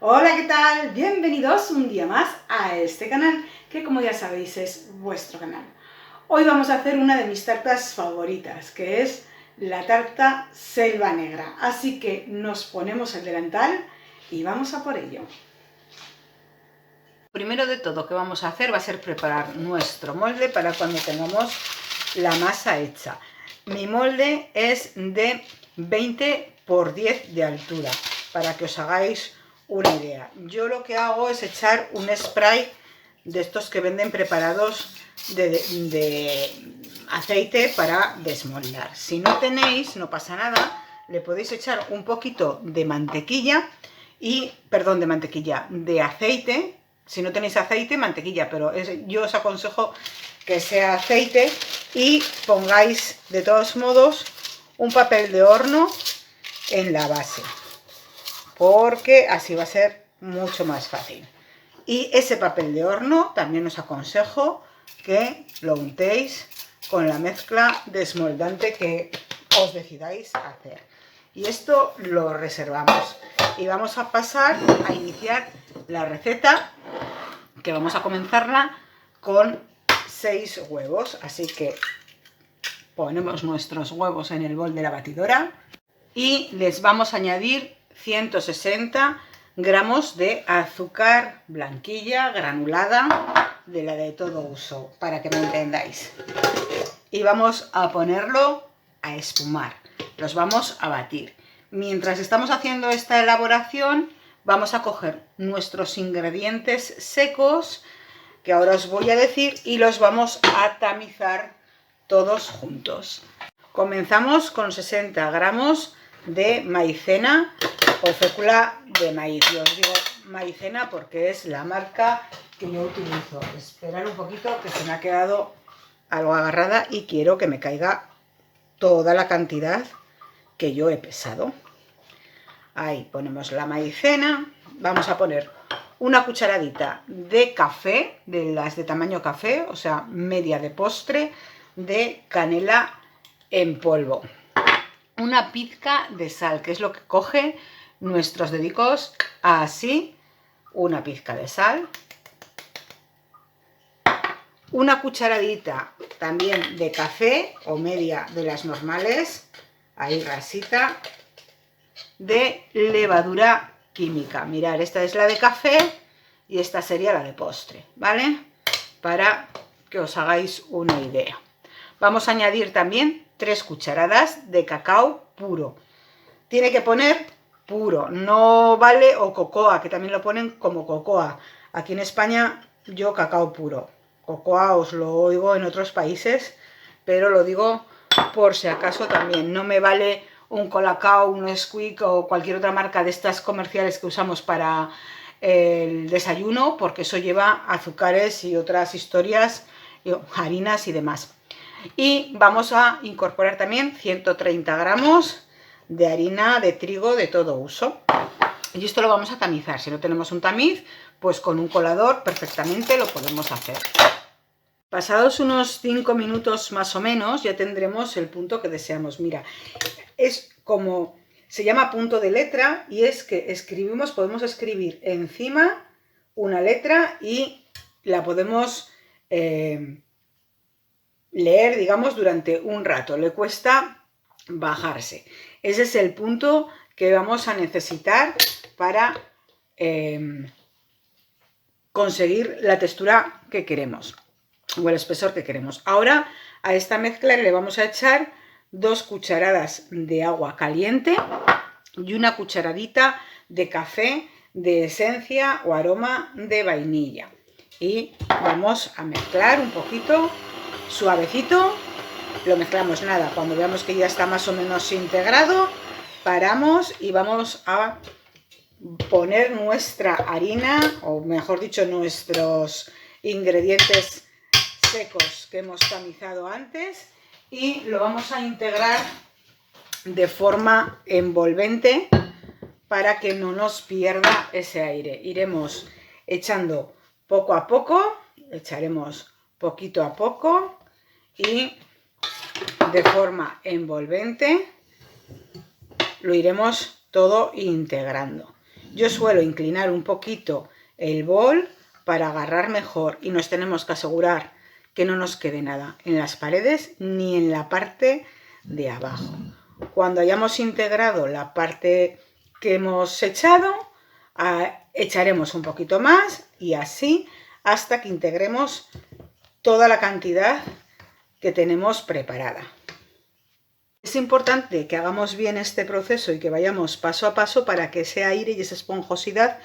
Hola, ¿qué tal? Bienvenidos un día más a este canal, que como ya sabéis es vuestro canal. Hoy vamos a hacer una de mis tartas favoritas, que es la tarta Selva Negra. Así que nos ponemos el delantal y vamos a por ello. Primero de todo que vamos a hacer va a ser preparar nuestro molde para cuando tengamos la masa hecha. Mi molde es de 20 por 10 de altura, para que os hagáis una idea. Yo lo que hago es echar un spray de estos que venden preparados de aceite para desmoldar. Si no tenéis, no pasa nada, le podéis echar un poquito de mantequilla de aceite. Si no tenéis aceite, mantequilla, pero yo os aconsejo que sea aceite, y pongáis de todos modos un papel de horno en la base, porque así va a ser mucho más fácil. Y ese papel de horno también os aconsejo que lo untéis con la mezcla desmoldante que os decidáis hacer. Y esto lo reservamos y vamos a pasar a iniciar la receta, que vamos a comenzarla con 6 huevos. Así que ponemos nuestros huevos en el bol de la batidora y les vamos a añadir 160 gramos de azúcar blanquilla granulada, de la de todo uso, para que me entendáis. Y vamos a ponerlo a espumar, los vamos a batir. Mientras estamos haciendo esta elaboración, vamos a coger nuestros ingredientes secos, que ahora os voy a decir, y los vamos a tamizar todos juntos. Comenzamos con 60 gramos de maicena o fécula de maíz. Yo os digo maicena porque es la marca que yo utilizo. Esperad un poquito, que se me ha quedado algo agarrada y quiero que me caiga toda la cantidad que yo he pesado. Ahí ponemos la maicena. Vamos a poner una cucharadita de café, de las de tamaño café, o sea, media de postre, de canela en polvo. Una pizca de sal, que es lo que coge nuestros dedicos, así. Una pizca de sal. Una cucharadita también de café, o media de las normales, ahí rasita, de levadura química. Mirad, esta es la de café y esta sería la de postre, ¿vale? Para que os hagáis una idea. Vamos a añadir también 3 cucharadas de cacao puro. Tiene que poner puro, no vale o cocoa, que también lo ponen como cocoa. Aquí en España yo cacao puro. Cocoa os lo oigo en otros países, pero lo digo por si acaso también. No me vale un Colacao, un Nesquik o cualquier otra marca de estas comerciales que usamos para el desayuno, porque eso lleva azúcares y otras historias, harinas y demás. Y vamos a incorporar también 130 gramos de harina de trigo de todo uso. Y esto lo vamos a tamizar. Si no tenemos un tamiz, pues con un colador perfectamente lo podemos hacer. Pasados unos 5 minutos más o menos, ya tendremos el punto que deseamos. Mira, es como, se llama punto de letra, y es que podemos escribir encima una letra y la podemos leer, digamos, durante un rato. Le cuesta bajarse. Ese es el punto que vamos a necesitar para conseguir la textura que queremos, o el espesor que queremos. Ahora a esta mezcla le vamos a echar 2 cucharadas de agua caliente y una cucharadita de café de esencia o aroma de vainilla. Y vamos a mezclar un poquito suavecito. Lo mezclamos nada, cuando veamos que ya está más o menos integrado, paramos y vamos a poner nuestra harina, o mejor dicho, nuestros ingredientes secos que hemos tamizado antes, y lo vamos a integrar de forma envolvente para que no nos pierda ese aire. Iremos echando poco a poco, echaremos poquito a poco y de forma envolvente lo iremos todo integrando. Yo suelo inclinar un poquito el bol para agarrar mejor y nos tenemos que asegurar que no nos quede nada en las paredes ni en la parte de abajo. Cuando hayamos integrado la parte que hemos echado, echaremos un poquito más y así hasta que integremos toda la cantidad que tenemos preparada. Es importante que hagamos bien este proceso y que vayamos paso a paso para que ese aire y esa esponjosidad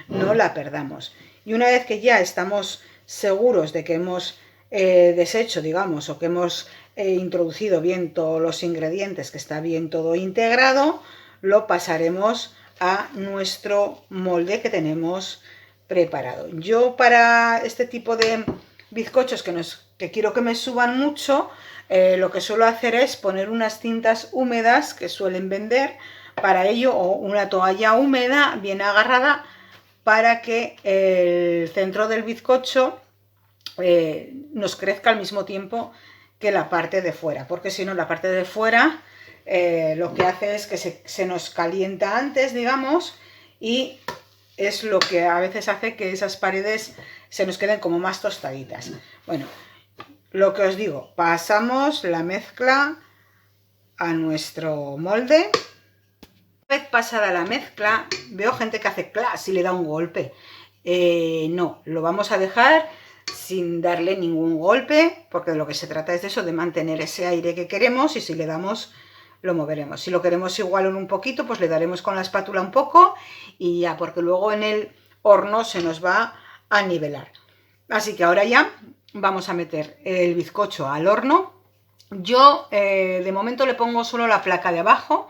no la perdamos. Y una vez que ya estamos seguros de que hemos deshecho, digamos, o que hemos introducido bien todos los ingredientes, que está bien todo integrado, lo pasaremos a nuestro molde que tenemos preparado. Yo para este tipo de bizcochos que quiero que me suban mucho, lo que suelo hacer es poner unas cintas húmedas que suelen vender para ello, o una toalla húmeda bien agarrada para que el centro del bizcocho nos crezca al mismo tiempo que la parte de fuera, porque si no la parte de fuera lo que hace es que se nos calienta antes, digamos, y es lo que a veces hace que esas paredes se nos queden como más tostaditas. Bueno, lo que os digo, pasamos la mezcla a nuestro molde. Una vez pasada la mezcla, veo gente que hace clas y le da un golpe. No, lo vamos a dejar sin darle ningún golpe, porque de lo que se trata es de eso, de mantener ese aire que queremos, y si le damos, lo moveremos. Si lo queremos igual un poquito, pues le daremos con la espátula un poco y ya, porque luego en el horno se nos va a nivelar. Así que ahora ya vamos a meter el bizcocho al horno. Yo de momento le pongo solo la placa de abajo,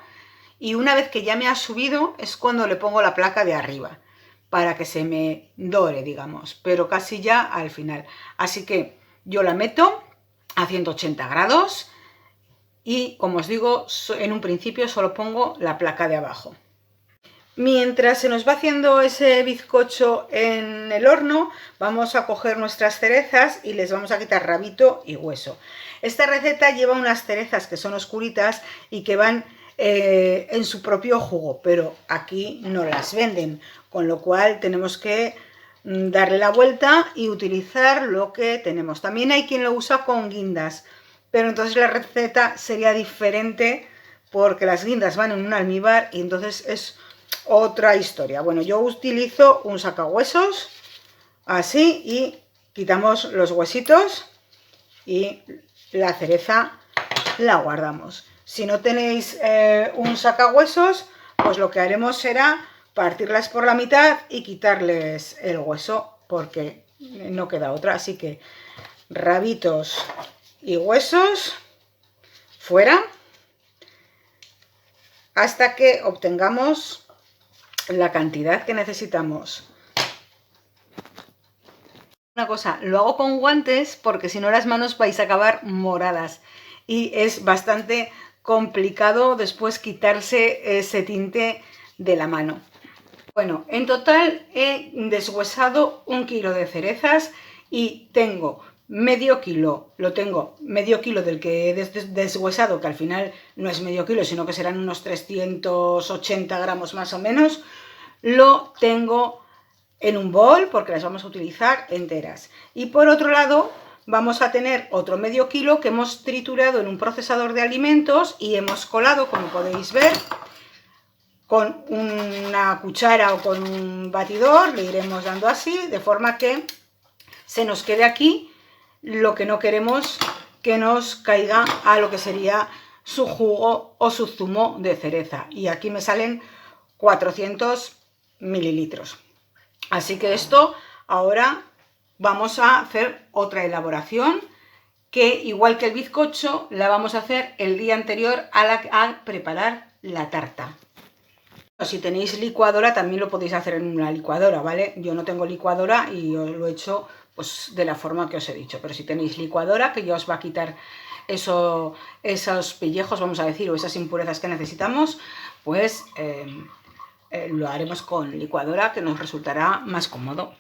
y una vez que ya me ha subido es cuando le pongo la placa de arriba, para que se me dore, digamos, pero casi ya al final. Así que yo la meto a 180 grados y, como os digo, en un principio solo pongo la placa de abajo. Mientras se nos va haciendo ese bizcocho en el horno, vamos a coger nuestras cerezas y les vamos a quitar rabito y hueso. Esta receta lleva unas cerezas que son oscuritas y que van en su propio jugo, pero aquí no las venden, con lo cual tenemos que darle la vuelta y utilizar lo que tenemos. También hay quien lo usa con guindas, pero entonces la receta sería diferente porque las guindas van en un almíbar y entonces es otra historia. Bueno, yo utilizo un sacahuesos así y quitamos los huesitos y la cereza la guardamos. Si no tenéis un sacahuesos, pues lo que haremos será partirlas por la mitad y quitarles el hueso, porque no queda otra. Así que rabitos y huesos fuera, hasta que obtengamos la cantidad que necesitamos. Una cosa, lo hago con guantes porque si no las manos vais a acabar moradas y es bastante complicado después quitarse ese tinte de la mano. Bueno, en total he deshuesado 1 kilo de cerezas y tengo medio kilo, medio kilo del que he deshuesado, que al final no es medio kilo, sino que serán unos 380 gramos más o menos. Lo tengo en un bol porque las vamos a utilizar enteras. Y por otro lado vamos a tener otro medio kilo que hemos triturado en un procesador de alimentos y hemos colado, como podéis ver, con una cuchara o con un batidor. Le iremos dando así, de forma que se nos quede aquí lo que no queremos que nos caiga a lo que sería su jugo o su zumo de cereza. Y aquí me salen 400 mililitros. Así que esto ahora vamos a hacer otra elaboración, que igual que el bizcocho la vamos a hacer el día anterior a preparar la tarta. Si tenéis licuadora también lo podéis hacer en una licuadora, ¿vale? Yo no tengo licuadora y os lo he hecho pues de la forma que os he dicho, pero si tenéis licuadora, que ya os va a quitar esos pellejos, vamos a decir, o esas impurezas que necesitamos, pues lo haremos con licuadora, que nos resultará más cómodo.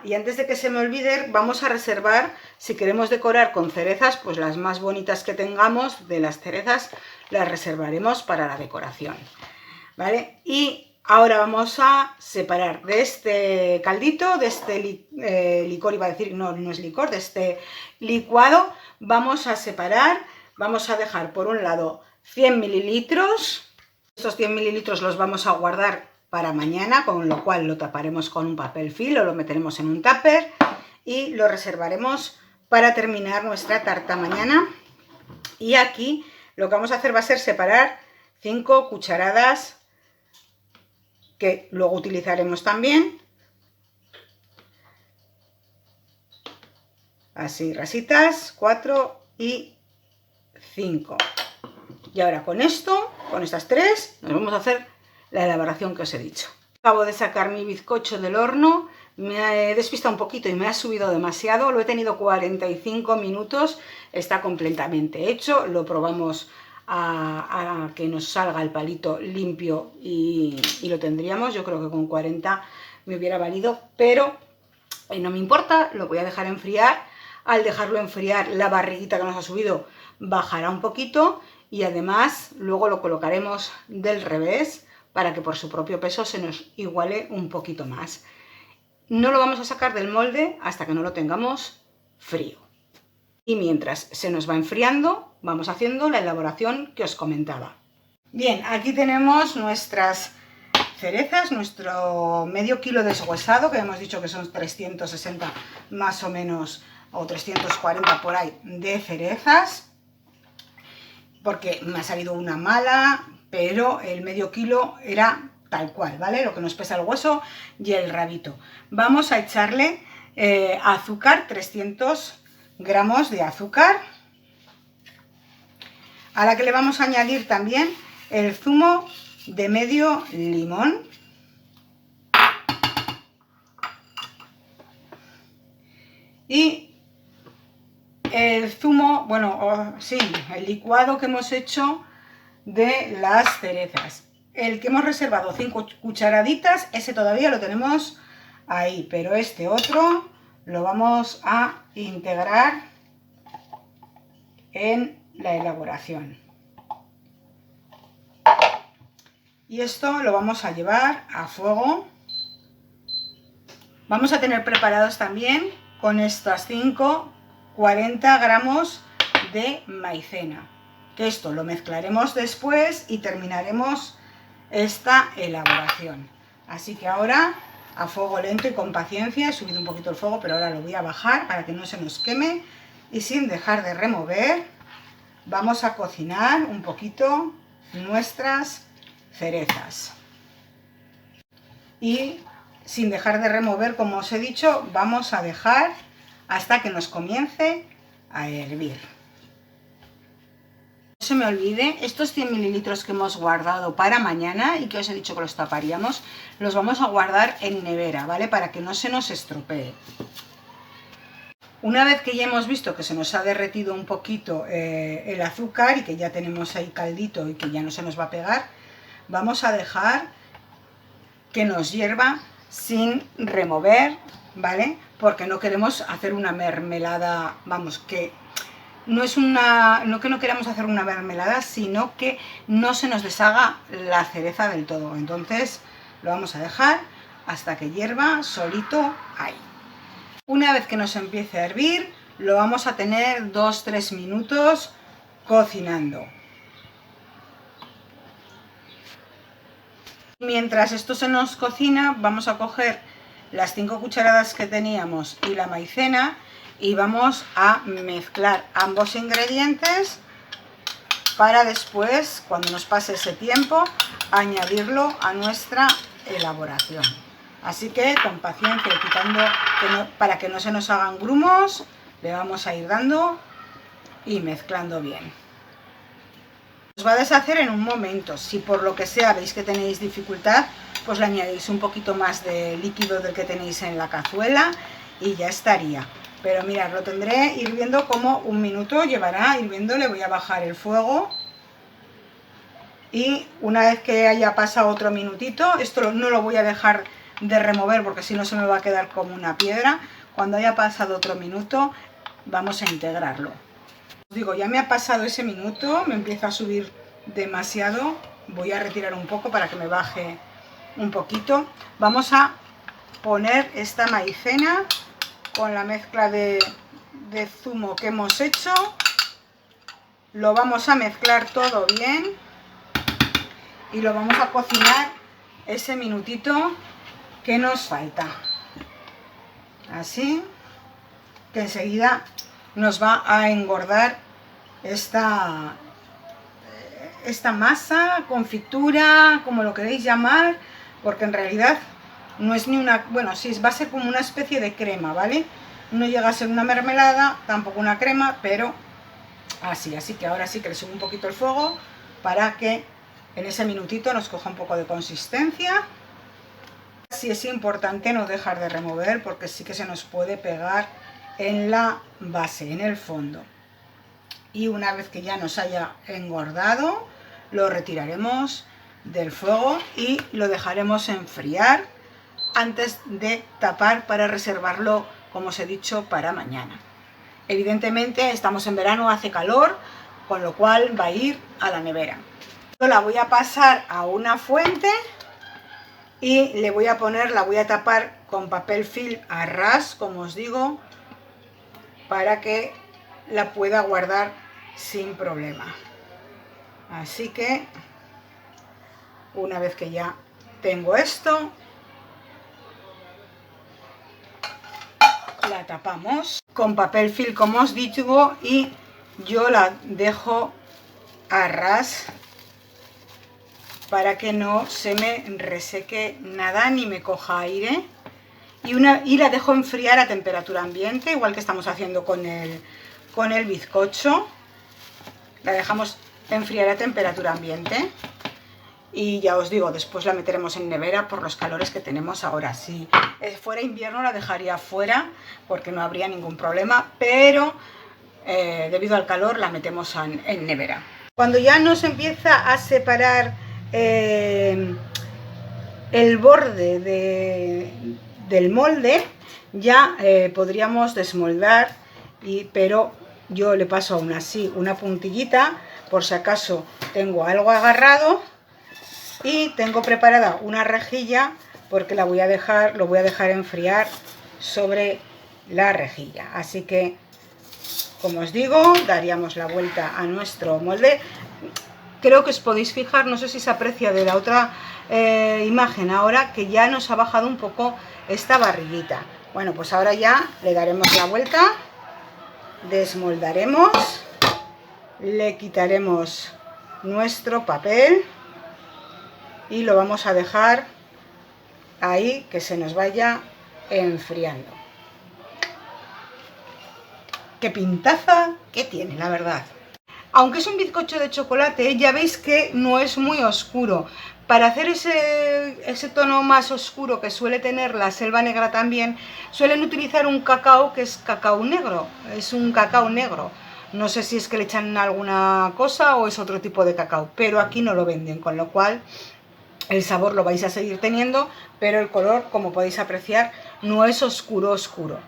Y antes de que se me olvide, vamos a reservar, si queremos decorar con cerezas, pues las más bonitas que tengamos de las cerezas las reservaremos para la decoración, ¿vale? Y Ahora vamos a separar de este caldito, de este licor, iba a decir, no, no es licor, de este licuado, vamos a separar, vamos a dejar por un lado 100 mililitros, estos 100 mililitros los vamos a guardar para mañana, con lo cual lo taparemos con un papel film o lo meteremos en un tupper y lo reservaremos para terminar nuestra tarta mañana. Y aquí lo que vamos a hacer va a ser separar 5 cucharadas que luego utilizaremos también, así rasitas, 4 y 5. Y ahora con esto, con estas 3, nos vamos a hacer la elaboración que os he dicho. Acabo de sacar mi bizcocho del horno, me he despistado un poquito y me ha subido demasiado, lo he tenido 45 minutos, está completamente hecho, lo probamos a que nos salga el palito limpio y lo tendríamos. Yo creo que con 40 me hubiera valido, pero no me importa, lo voy a dejar enfriar. Al dejarlo enfriar, la barriguita que nos ha subido bajará un poquito y además luego lo colocaremos del revés para que por su propio peso se nos iguale un poquito más. No lo vamos a sacar del molde hasta que no lo tengamos frío. Y mientras se nos va enfriando, vamos haciendo la elaboración que os comentaba. Bien, aquí tenemos nuestras cerezas, nuestro medio kilo deshuesado, que hemos dicho que son 360 más o menos, o 340 por ahí, de cerezas, porque me ha salido una mala, pero el medio kilo era tal cual, ¿vale? Lo que nos pesa el hueso y el rabito. Vamos a echarle azúcar, 300 gramos de azúcar, a la que le vamos a añadir también el zumo de medio limón y el zumo, bueno, sí, el licuado que hemos hecho de las cerezas. El que hemos reservado 5 cucharaditas, ese todavía lo tenemos ahí, pero este otro lo vamos a integrar en la elaboración. Y esto lo vamos a llevar a fuego. Vamos a tener preparados también con estas 5, 40 gramos de maicena. Que esto lo mezclaremos después y terminaremos esta elaboración. Así que ahora, a fuego lento y con paciencia, he subido un poquito el fuego, pero ahora lo voy a bajar para que no se nos queme. Y sin dejar de remover, vamos a cocinar un poquito nuestras cerezas. Y sin dejar de remover, como os he dicho, vamos a dejar hasta que nos comience a hervir. No se me olvide, estos 100 mililitros que hemos guardado para mañana y que os he dicho que los taparíamos, los vamos a guardar en nevera, ¿vale? Para que no se nos estropee. Una vez que ya hemos visto que se nos ha derretido un poquito el azúcar y que ya tenemos ahí caldito y que ya no se nos va a pegar, vamos a dejar que nos hierva sin remover, ¿vale? Porque no queremos hacer una mermelada, vamos, que no es no que no queramos hacer una mermelada, sino que no se nos deshaga la cereza del todo. Entonces lo vamos a dejar hasta que hierva solito ahí. Una vez que nos empiece a hervir, lo vamos a tener 2-3 minutos cocinando. Mientras esto se nos cocina, vamos a coger las 5 cucharadas que teníamos y la maicena y vamos a mezclar ambos ingredientes para después, cuando nos pase ese tiempo, añadirlo a nuestra elaboración. Así que con paciencia, quitando para que no se nos hagan grumos, le vamos a ir dando y mezclando bien. Os va a deshacer en un momento. Si por lo que sea veis que tenéis dificultad, pues le añadís un poquito más de líquido del que tenéis en la cazuela y ya estaría. Pero mirad, lo tendré hirviendo como un minuto, llevará hirviendo, le voy a bajar el fuego. Y una vez que haya pasado otro minutito, esto no lo voy a dejar de remover porque si no se me va a quedar como una piedra. Cuando haya pasado otro minuto, vamos a integrarlo. Os digo, ya me ha pasado ese minuto, me empieza a subir demasiado. Voy a retirar un poco para que me baje un poquito. Vamos a poner esta maicena con la mezcla de zumo que hemos hecho. Lo vamos a mezclar todo bien y lo vamos a cocinar ese minutito que nos falta. Así que enseguida nos va a engordar esta masa, confitura, como lo queréis llamar, porque en realidad no es ni una, bueno, sí, va a ser como una especie de crema, ¿vale? No llega a ser una mermelada, tampoco una crema, pero así que ahora sí que le subo un poquito el fuego para que en ese minutito nos coja un poco de consistencia. Sí es importante no dejar de remover porque sí que se nos puede pegar en la base, en el fondo. Y una vez que ya nos haya engordado, lo retiraremos del fuego y lo dejaremos enfriar antes de tapar para reservarlo, como os he dicho, para mañana. Evidentemente estamos en verano, hace calor, con lo cual va a ir a la nevera. Yo la voy a pasar a una fuente y le voy a poner, la voy a tapar con papel film a ras, como os digo, para que la pueda guardar sin problema. Así que una vez que ya tengo esto, la tapamos con papel film, como os digo, y yo la dejo a ras para que no se me reseque nada ni me coja aire, y la dejo enfriar a temperatura ambiente, igual que estamos haciendo con el bizcocho. La dejamos enfriar a temperatura ambiente y ya os digo, después la meteremos en nevera por los calores que tenemos ahora. Si fuera invierno la dejaría fuera porque no habría ningún problema, pero debido al calor la metemos en nevera. Cuando ya nos empieza a separar el borde del molde, ya podríamos desmoldar, pero yo le paso aún así una puntillita por si acaso tengo algo agarrado, y tengo preparada una rejilla porque lo voy a dejar enfriar sobre la rejilla. Así que, como os digo, daríamos la vuelta a nuestro molde. Creo que os podéis fijar, no sé si se aprecia de la otra imagen ahora, que ya nos ha bajado un poco esta barriguita. Bueno, pues ahora ya le daremos la vuelta, desmoldaremos, le quitaremos nuestro papel y lo vamos a dejar ahí que se nos vaya enfriando. ¡Qué pintaza que tiene, la verdad! Aunque es un bizcocho de chocolate, ya veis que no es muy oscuro. Para hacer ese tono más oscuro que suele tener la selva negra también, suelen utilizar un cacao que es cacao negro. Es un cacao negro. No sé si es que le echan alguna cosa o es otro tipo de cacao, pero aquí no lo venden, con lo cual el sabor lo vais a seguir teniendo, pero el color, como podéis apreciar, no es oscuro oscuro.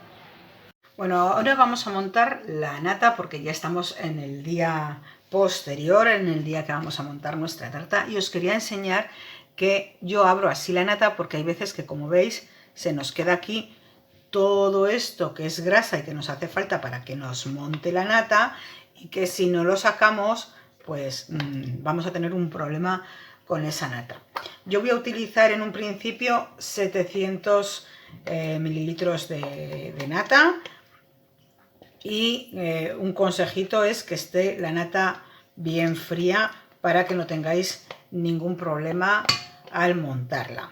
Bueno, ahora vamos a montar la nata porque ya estamos en el día posterior, en el día que vamos a montar nuestra tarta, y os quería enseñar que yo abro así la nata porque hay veces que, como veis, se nos queda aquí todo esto que es grasa y que nos hace falta para que nos monte la nata, y que si no lo sacamos, pues vamos a tener un problema con esa nata. Yo voy a utilizar en un principio 700 mililitros de nata, y un consejito es que esté la nata bien fría para que no tengáis ningún problema al montarla.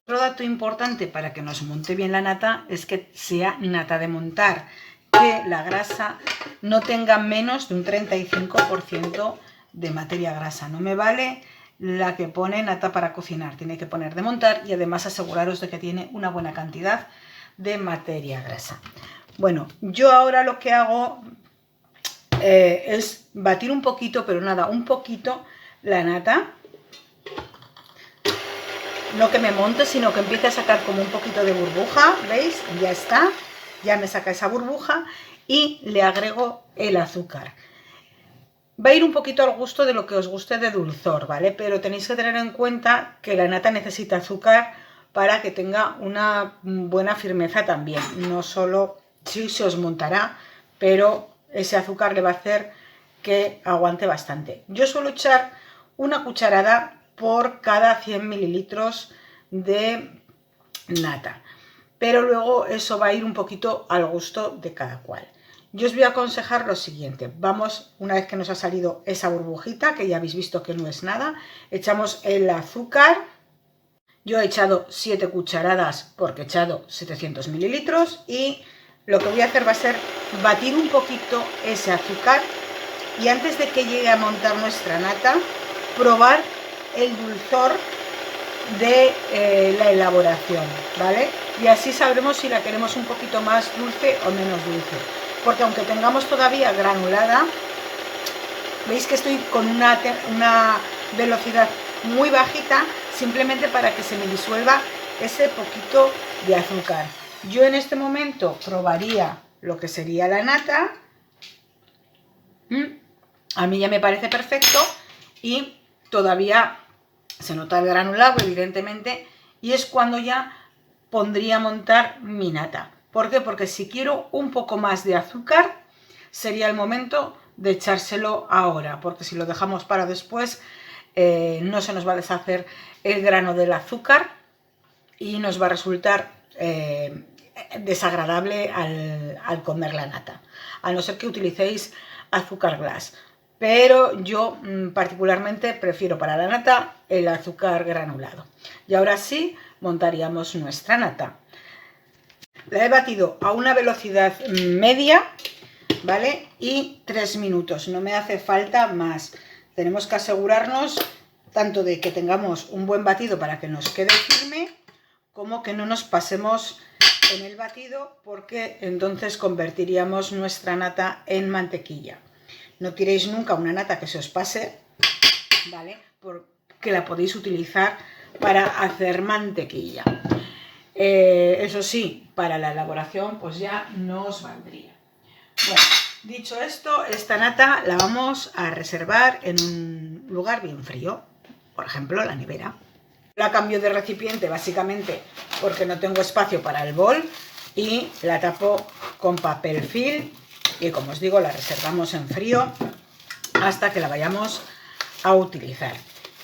Otro dato importante para que nos monte bien la nata es que sea nata de montar, que la grasa no tenga menos de un 35% de materia grasa. No me vale la que pone nata para cocinar, tiene que poner de montar, y además aseguraros de que tiene una buena cantidad de materia grasa. Bueno, yo ahora lo que hago es batir un poquito, pero nada, un poquito la nata. No que me monte, sino que empiece a sacar como un poquito de burbuja, ¿veis? Ya está, ya me saca esa burbuja, y le agrego el azúcar. Va a ir un poquito al gusto de lo que os guste de dulzor, ¿vale? Pero tenéis que tener en cuenta que la nata necesita azúcar para que tenga una buena firmeza también. No solo sí se os montará, pero ese azúcar le va a hacer que aguante bastante. Yo suelo echar una cucharada por cada 100 mililitros de nata, pero luego eso va a ir un poquito al gusto de cada cual. Yo os voy a aconsejar lo siguiente: vamos, una vez que nos ha salido esa burbujita, que ya habéis visto que no es nada, echamos el azúcar. Yo he echado 7 cucharadas porque he echado 700 mililitros y lo que voy a hacer va a ser batir un poquito ese azúcar y antes de que llegue a montar nuestra nata, probar el dulzor de la elaboración, ¿vale? Y así sabremos si la queremos un poquito más dulce o menos dulce, porque aunque tengamos todavía granulada, veis que estoy con una velocidad muy bajita, simplemente para que se me disuelva ese poquito de azúcar. Yo en este momento probaría lo que sería la nata. A mí ya me parece perfecto y todavía se nota el granulado, evidentemente, y es cuando ya pondría a montar mi nata. ¿Por qué? Porque si quiero un poco más de azúcar, sería el momento de echárselo ahora, porque si lo dejamos para después, no se nos va a deshacer el grano del azúcar y nos va a resultar desagradable al comer la nata, a no ser que utilicéis azúcar glass. Pero yo particularmente prefiero para la nata el azúcar granulado. Y ahora sí, montaríamos nuestra nata. La he batido a una velocidad media, ¿vale? Y 3 minutos, no me hace falta más. Tenemos que asegurarnos tanto de que tengamos un buen batido para que nos quede firme, como que no nos pasemos en el batido, porque entonces convertiríamos nuestra nata en mantequilla. No tiréis nunca una nata que se os pase, ¿vale? Porque la podéis utilizar para hacer mantequilla. Eso sí, para la elaboración pues ya no os valdría. Bueno, dicho esto, esta nata la vamos a reservar en un lugar bien frío, por ejemplo la nevera. La cambio de recipiente básicamente porque no tengo espacio para el bol y la tapo con papel film y, como os digo, la reservamos en frío hasta que la vayamos a utilizar.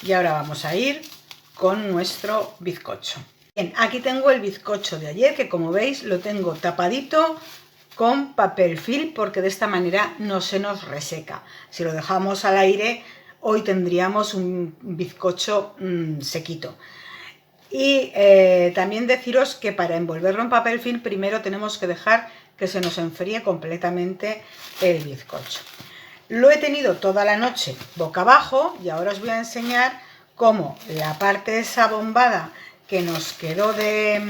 Y ahora vamos a ir con nuestro bizcocho. Bien, aquí tengo el bizcocho de ayer, que como veis lo tengo tapadito con papel film porque de esta manera no se nos reseca. Si lo dejamos al aire, hoy tendríamos un bizcocho sequito. Y también deciros que para envolverlo en papel film primero tenemos que dejar que se nos enfríe completamente el bizcocho. Lo he tenido toda la noche boca abajo y ahora os voy a enseñar cómo la parte esa bombada que nos quedó de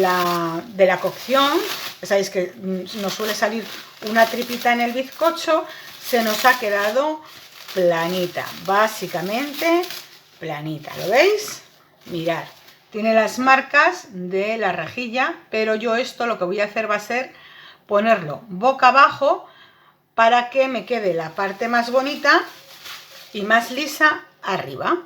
la cocción, sabéis que nos suele salir una tripita en el bizcocho, se nos ha quedado planita, básicamente planita, ¿lo veis? Mirad, tiene las marcas de la rejilla, pero yo esto lo que voy a hacer va a ser ponerlo boca abajo para que me quede la parte más bonita y más lisa arriba.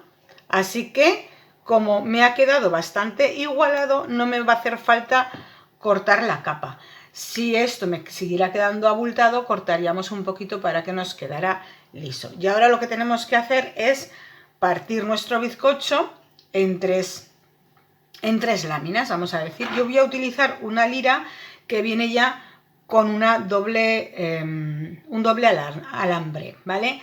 Así que, como me ha quedado bastante igualado, no me va a hacer falta cortar la capa. Si esto me siguiera quedando abultado, cortaríamos un poquito para que nos quedara liso. Y ahora lo que tenemos que hacer es partir nuestro bizcocho en tres láminas, vamos a decir. Yo voy a utilizar una lira que viene ya con una un doble alambre, ¿vale?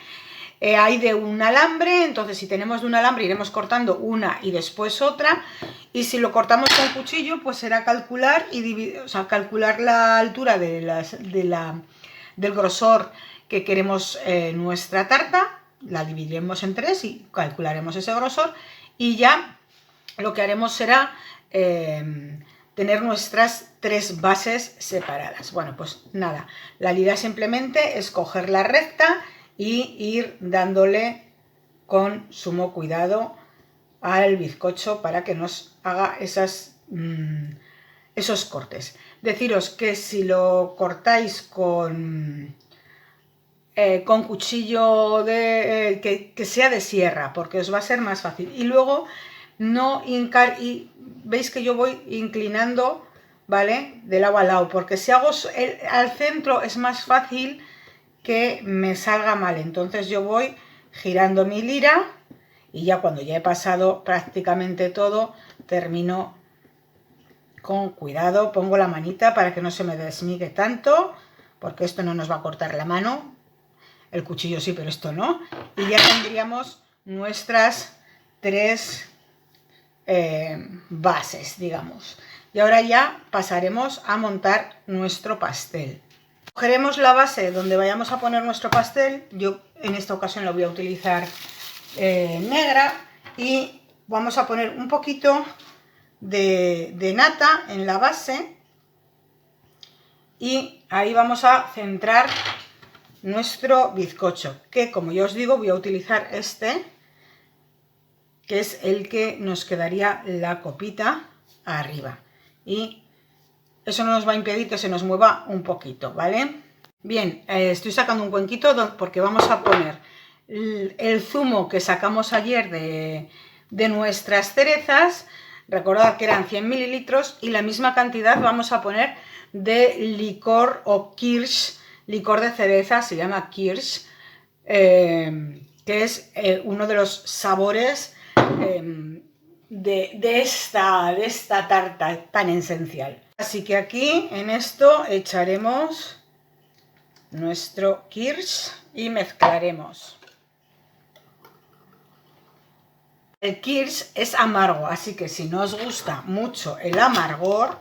Hay de un alambre, entonces si tenemos de un alambre iremos cortando una y después otra, y si lo cortamos con cuchillo pues será calcular calcular la altura del grosor que queremos nuestra tarta, la dividiremos en 3 y calcularemos ese grosor, y ya lo que haremos será tener nuestras 3 bases separadas. Bueno, pues nada, la idea simplemente es cogerla recta y ir dándole con sumo cuidado al bizcocho para que nos haga esos cortes. Deciros que si lo cortáis con con cuchillo que sea de sierra, porque os va a ser más fácil. Y luego no hincar, y veis que yo voy inclinando, ¿vale? De lado a lado, porque si hago al centro es más fácil que me salga mal. Entonces yo voy girando mi lira y ya cuando ya he pasado prácticamente todo, termino con cuidado, pongo la manita para que no se me desmigue tanto, porque esto no nos va a cortar la mano. El cuchillo sí, pero esto no. Y ya tendríamos nuestras 3 bases, digamos. Y ahora ya pasaremos a montar nuestro pastel. Cogeremos la base donde vayamos a poner nuestro pastel. Yo en esta ocasión lo voy a utilizar negra. Y vamos a poner un poquito de nata en la base. Y ahí vamos a centrar nuestro bizcocho, que como ya os digo voy a utilizar este, que es el que nos quedaría la copita arriba, y eso no nos va a impedir que se nos mueva un poquito, ¿vale? Bien, estoy sacando un cuenquito porque vamos a poner el zumo que sacamos ayer de nuestras cerezas. Recordad que eran 100 mililitros y la misma cantidad vamos a poner de licor o kirsch, licor de cereza, se llama kirsch, que es uno de los sabores de esta tarta tan esencial. Así que aquí en esto echaremos nuestro kirsch y mezclaremos. El kirsch es amargo, así que si no os gusta mucho el amargor,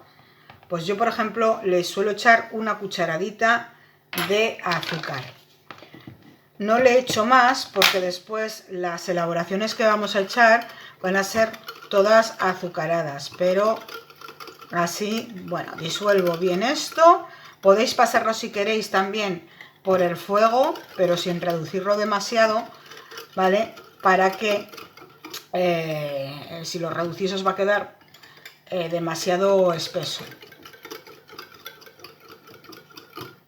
pues yo por ejemplo le suelo echar una cucharadita de azúcar. No le echo más porque después las elaboraciones que vamos a echar van a ser todas azucaradas, pero así, bueno, disuelvo bien esto. Podéis pasarlo si queréis también por el fuego, pero sin reducirlo demasiado, ¿vale? Para que si lo reducís os va a quedar demasiado espeso.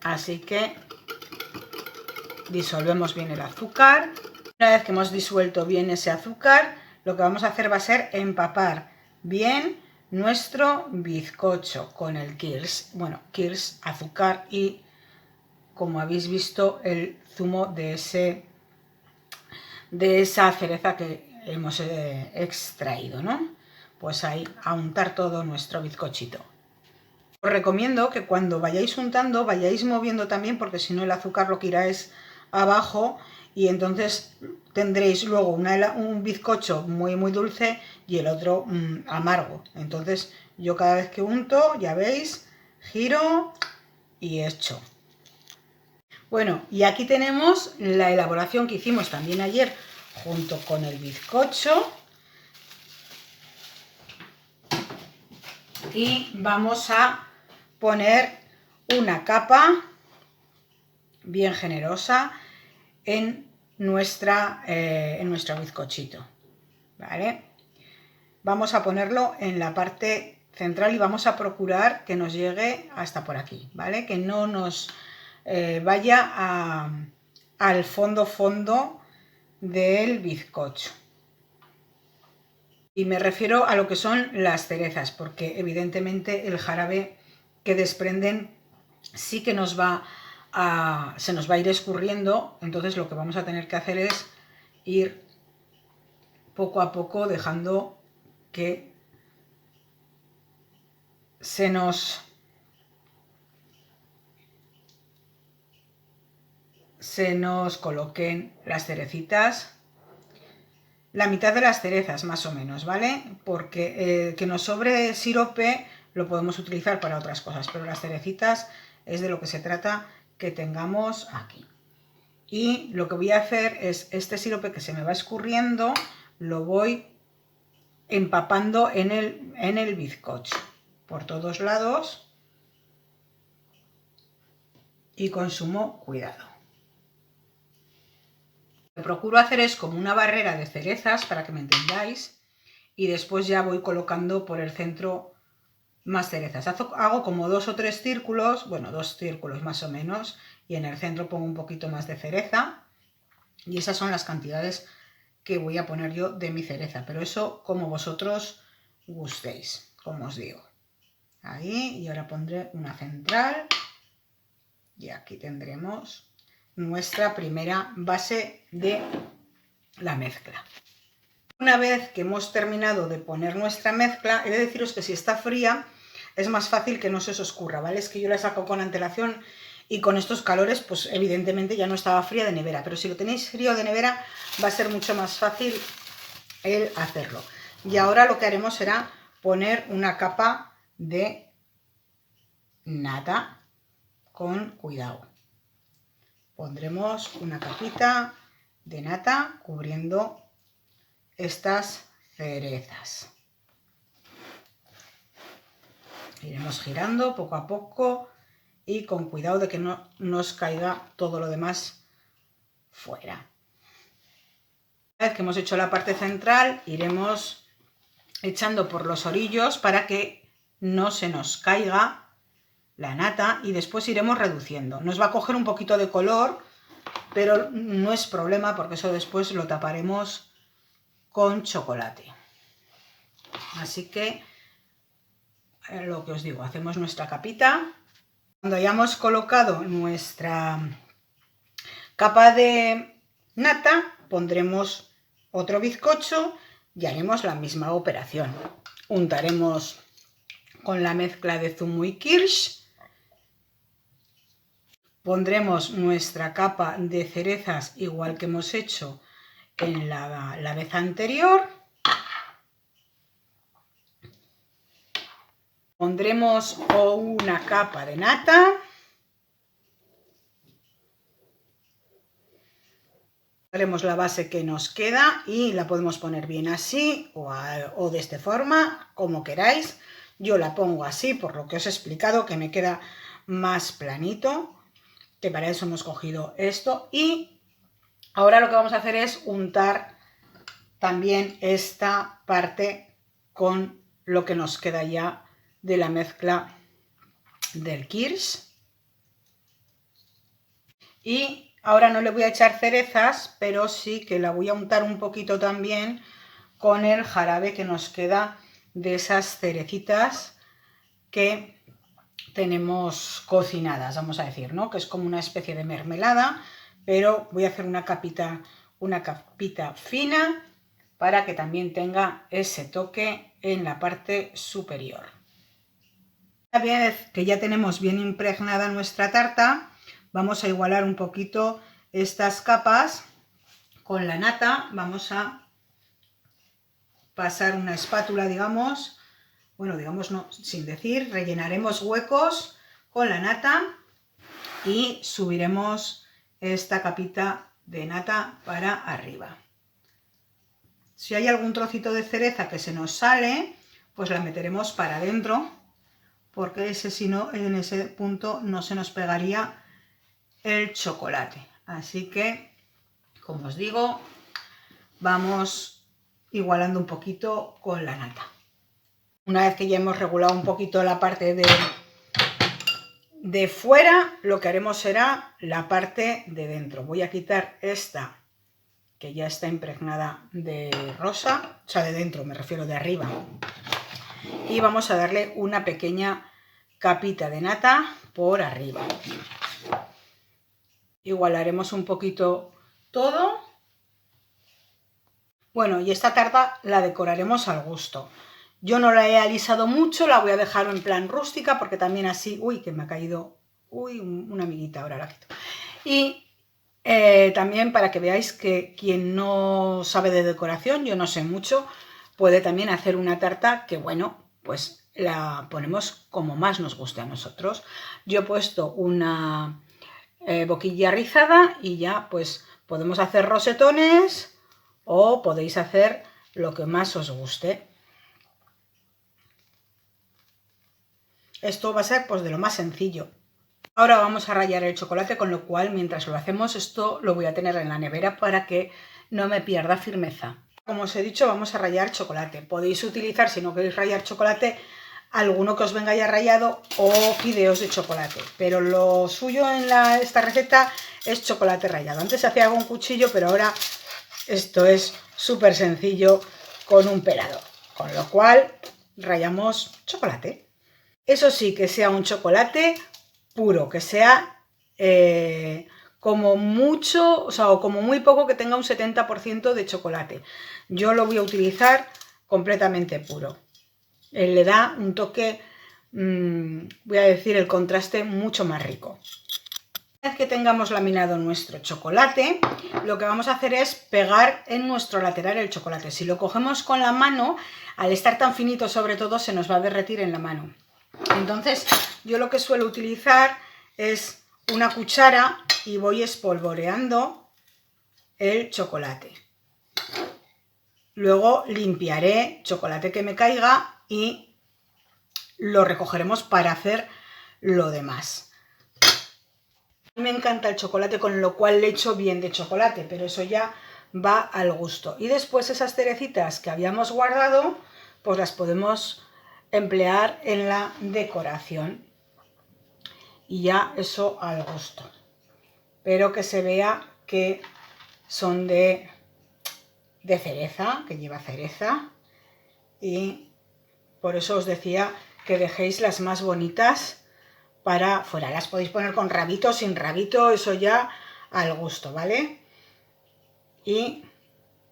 Así que disolvemos bien el azúcar. Una vez que hemos disuelto bien ese azúcar, lo que vamos a hacer va a ser empapar bien nuestro bizcocho con el kirsch. Bueno, kirsch, azúcar y, como habéis visto, el zumo de esa cereza que hemos extraído, ¿no? Pues ahí, a untar todo nuestro bizcochito. Os recomiendo que cuando vayáis untando, vayáis moviendo también, porque si no el azúcar lo que irá es abajo y entonces tendréis luego un bizcocho muy muy dulce y el otro amargo. Entonces yo cada vez que unto, ya veis, giro y echo. Bueno, y aquí tenemos la elaboración que hicimos también ayer junto con el bizcocho. Y vamos a poner una capa bien generosa en nuestro bizcochito, ¿vale? Vamos a ponerlo en la parte central y vamos a procurar que nos llegue hasta por aquí, ¿vale? Que no nos vaya al fondo del bizcocho. Y me refiero a lo que son las cerezas, porque evidentemente el jarabe que desprenden sí que se nos va a ir escurriendo. Entonces lo que vamos a tener que hacer es ir poco a poco dejando que se nos coloquen las cerecitas, la mitad de las cerezas más o menos, ¿vale? Porque que nos sobre sirope lo podemos utilizar para otras cosas, pero las cerecitas es de lo que se trata que tengamos aquí. Y lo que voy a hacer es este sirope que se me va escurriendo, lo voy empapando en el bizcocho por todos lados y con sumo cuidado. Lo que procuro hacer es como una barrera de cerezas, para que me entendáis, y después ya voy colocando por el centro más cerezas. Hago como 2 o 3 círculos, bueno, 2 círculos más o menos, y en el centro pongo un poquito más de cereza. Y esas son las cantidades que voy a poner yo de mi cereza, pero eso como vosotros gustéis, como os digo. Ahí, y ahora pondré una central y aquí tendremos nuestra primera base de la mezcla. Una vez que hemos terminado de poner nuestra mezcla, he de deciros que si está fría es más fácil que no se os escurra, ¿vale? Es que yo la saco con antelación y con estos calores, pues evidentemente ya no estaba fría de nevera, pero si lo tenéis frío de nevera va a ser mucho más fácil el hacerlo. Y ahora lo que haremos será poner una capa de nata con cuidado. Pondremos una capita de nata cubriendo estas cerezas. Iremos girando poco a poco y con cuidado de que no nos caiga todo lo demás fuera. Una vez que hemos hecho la parte central, iremos echando por los orillos para que no se nos caiga la nata y después iremos reduciendo. Nos va a coger un poquito de color, pero no es problema porque eso después lo taparemos con chocolate. Así que, lo que os digo, hacemos nuestra capita. Cuando hayamos colocado nuestra capa de nata, pondremos otro bizcocho y haremos la misma operación. Untaremos con la mezcla de zumo y kirsch. Pondremos nuestra capa de cerezas igual que hemos hecho en la vez anterior. Pondremos una capa de nata. Haremos la base que nos queda y la podemos poner bien así o de esta forma, como queráis. Yo la pongo así por lo que os he explicado, que me queda más planito, que para eso hemos cogido esto. Y ahora lo que vamos a hacer es untar también esta parte con lo que nos queda ya de la mezcla del kirsch. Y ahora no le voy a echar cerezas, pero sí que la voy a untar un poquito también con el jarabe que nos queda de esas cerecitas que tenemos cocinadas, vamos a decir, ¿no? Que es como una especie de mermelada, pero voy a hacer una capita fina para que también tenga ese toque en la parte superior. Una vez que ya tenemos bien impregnada nuestra tarta, vamos a igualar un poquito estas capas con la nata. Vamos a pasar una espátula, digamos, bueno, digamos no, sin decir, rellenaremos huecos con la nata y subiremos esta capita de nata para arriba. Si hay algún trocito de cereza que se nos sale, pues la meteremos para adentro, porque si no, en ese punto no se nos pegaría el chocolate. Así que, como os digo, vamos igualando un poquito con la nata. Una vez que ya hemos regulado un poquito la parte de fuera, lo que haremos será la parte de dentro. Voy a quitar esta que ya está impregnada de rosa, o sea, de dentro, me refiero de arriba. Y vamos a darle una pequeña capita de nata por arriba. Igualaremos un poquito todo. Bueno, y esta tarta la decoraremos al gusto. Yo no la he alisado mucho, la voy a dejar en plan rústica porque también así... Uy, que me ha caído... Uy, una amiguita, ahora la quito. Y también para que veáis que quien no sabe de decoración, yo no sé mucho, puede también hacer una tarta que, bueno, pues la ponemos como más nos guste a nosotros. Yo he puesto una boquilla rizada y ya pues podemos hacer rosetones o podéis hacer lo que más os guste. Esto va a ser pues de lo más sencillo. Ahora vamos a rallar el chocolate, con lo cual mientras lo hacemos esto lo voy a tener en la nevera para que no me pierda firmeza. Como os he dicho, vamos a rallar chocolate. Podéis utilizar, si no queréis rallar chocolate, alguno que os venga ya rallado o fideos de chocolate. Pero lo suyo en esta receta es chocolate rallado. Antes se hacía con cuchillo, pero ahora esto es súper sencillo con un pelador. Con lo cual rallamos chocolate. Eso sí, que sea un chocolate puro, que sea como mucho, o sea, o como muy poco, que tenga un 70% de chocolate. Yo lo voy a utilizar completamente puro. Le da un toque, voy a decir, el contraste mucho más rico. Una vez que tengamos laminado nuestro chocolate, lo que vamos a hacer es pegar en nuestro lateral el chocolate. Si lo cogemos con la mano, al estar tan finito sobre todo, se nos va a derretir en la mano. Entonces, yo lo que suelo utilizar es una cuchara y voy espolvoreando el chocolate. Luego limpiaré chocolate que me caiga y lo recogeremos para hacer lo demás. Me encanta el chocolate, con lo cual le echo bien de chocolate, pero eso ya va al gusto. Y después esas cerecitas que habíamos guardado, pues las podemos emplear en la decoración. Y ya eso al gusto. Pero que se vea que son de cereza, que lleva cereza. Y por eso os decía que dejéis las más bonitas para fuera. Las podéis poner con rabito, sin rabito, eso ya al gusto, ¿vale? Y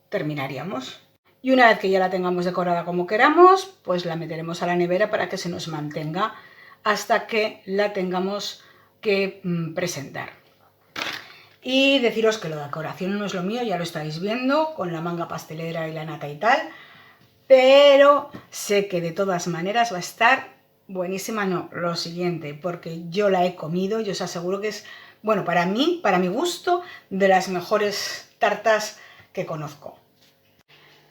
terminaríamos. Y una vez que ya la tengamos decorada como queramos, pues la meteremos a la nevera para que se nos mantenga hasta que la tengamos que presentar. Y deciros que la decoración no es lo mío, ya lo estáis viendo, con la manga pastelera y la nata y tal, pero sé que de todas maneras va a estar buenísima. No, lo siguiente, porque yo la he comido y os aseguro que es, bueno, para mí, para mi gusto, de las mejores tartas que conozco.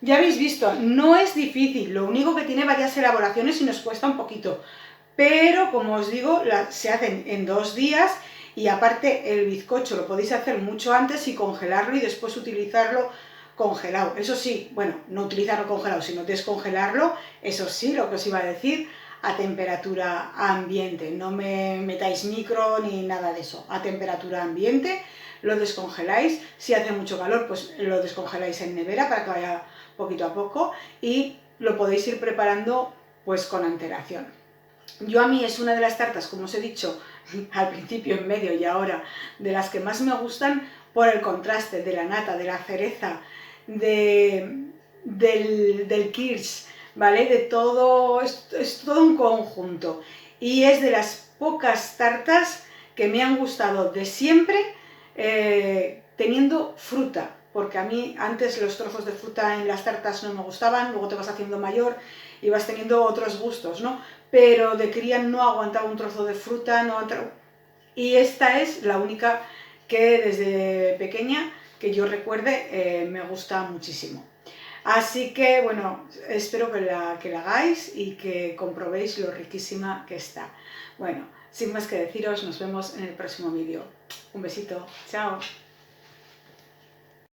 Ya habéis visto, no es difícil, lo único que tiene varias elaboraciones y nos cuesta un poquito, pero como os digo, se hacen en 2 días y aparte el bizcocho lo podéis hacer mucho antes y congelarlo y después utilizarlo congelado. Eso sí, bueno, no utilizarlo congelado, sino descongelarlo, eso sí, lo que os iba a decir, a temperatura ambiente. No me metáis micro ni nada de eso, a temperatura ambiente lo descongeláis. Si hace mucho calor, pues lo descongeláis en nevera para que vaya poquito a poco y lo podéis ir preparando pues con antelación. Yo a mí es una de las tartas, como os he dicho al principio, en medio y ahora, de las que más me gustan por el contraste de la nata, de la cereza, del kirsch, ¿vale? De todo, es todo un conjunto. Y es de las pocas tartas que me han gustado de siempre teniendo fruta. Porque a mí antes los trozos de fruta en las tartas no me gustaban, luego te vas haciendo mayor y vas teniendo otros gustos, ¿no? Pero de cría no aguantaba un trozo de fruta, y esta es la única que desde pequeña, que yo recuerde, me gusta muchísimo. Así que, bueno, espero que la hagáis y que comprobéis lo riquísima que está. Bueno, sin más que deciros, nos vemos en el próximo vídeo. Un besito, chao.